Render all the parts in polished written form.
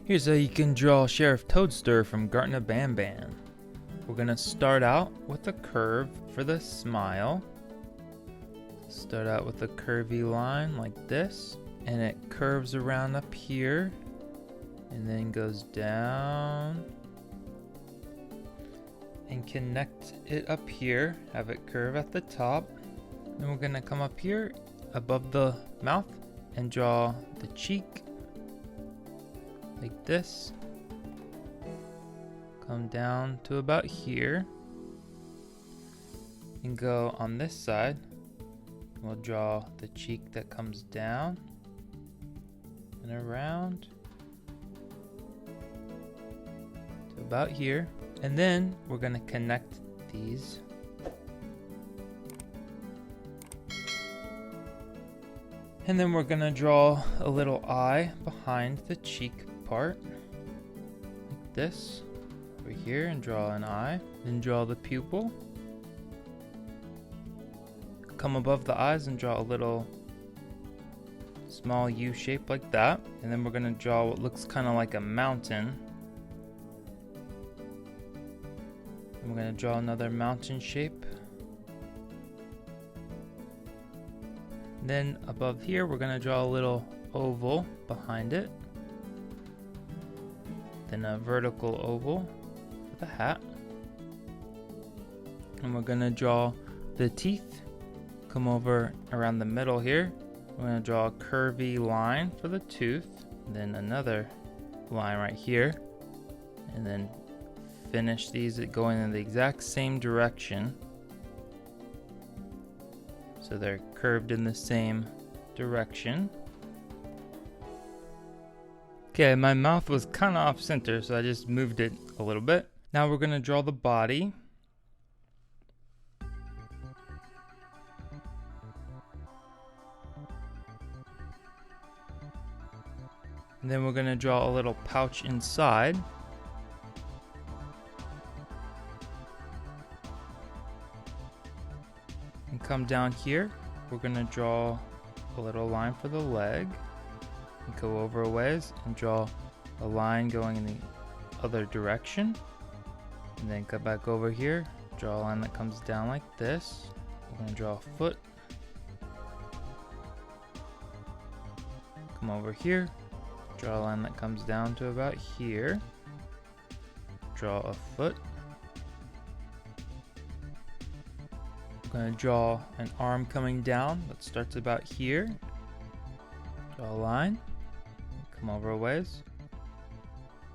Here's how you can draw Sheriff Toadster from Garten of BanBan. We're going to start out with a curve for the smile. Start out with a curvy line like this, and it curves around up here and then goes down and connect it up here, have it curve at the top. Then we're going to come up here above the mouth and draw the cheek like this. Come down to about here and go on this side. We'll draw the cheek that comes down and around to about here, and then we're going to connect these. And then we're going to draw a little eye behind the cheek part like this over here, and draw an eye. Then draw the pupil. Come above the eyes and draw a little small U shape like that. And then we're going to draw what looks kind of like a mountain. And we're going to draw another mountain shape. Then above here we're going to draw a little oval behind it. Then a vertical oval for the hat. And we're going to draw the teeth. Come over around the middle here. We're going to draw a curvy line for the tooth. Then another line right here. And then finish these going in the exact same direction, so they're curved in the same direction. Okay, my mouth was kind of off center, so I just moved it a little bit. Now we're going to draw the body. And then we're going to draw a little pouch inside. And come down here, we're going to draw a little line for the leg. And go over a ways and draw a line going in the other direction. And then come back over here, draw a line that comes down like this. We're going to draw a foot. Come over here, draw a line that comes down to about here. Draw a foot. I'm going to draw an arm coming down that starts about here. Draw a line. Come over a ways.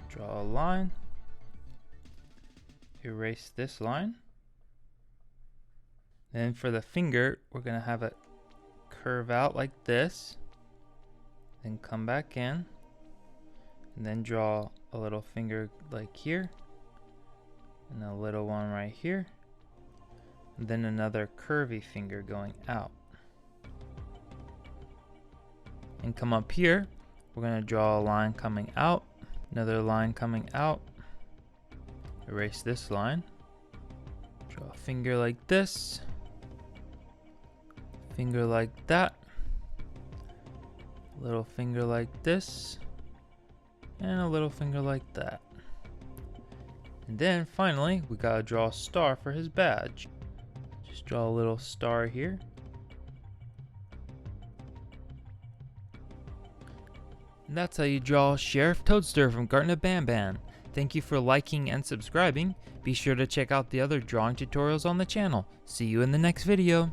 Draw a line. Erase this line. Then for the finger, we're going to have it curve out like this. Then come back in. And then draw a little finger like here. And a little one right here. And then another curvy finger going out. And come up here, we're going to draw a line coming out, another line coming out, erase this line, draw a finger like this, finger like that, little finger like this, and a little finger like that. And then finally, we got to draw a star for his badge. Just draw a little star here. And that's how you draw Sheriff Toadster from Garten of BanBan. Thank you for liking and subscribing. Be sure to check out the other drawing tutorials on the channel. See you in the next video.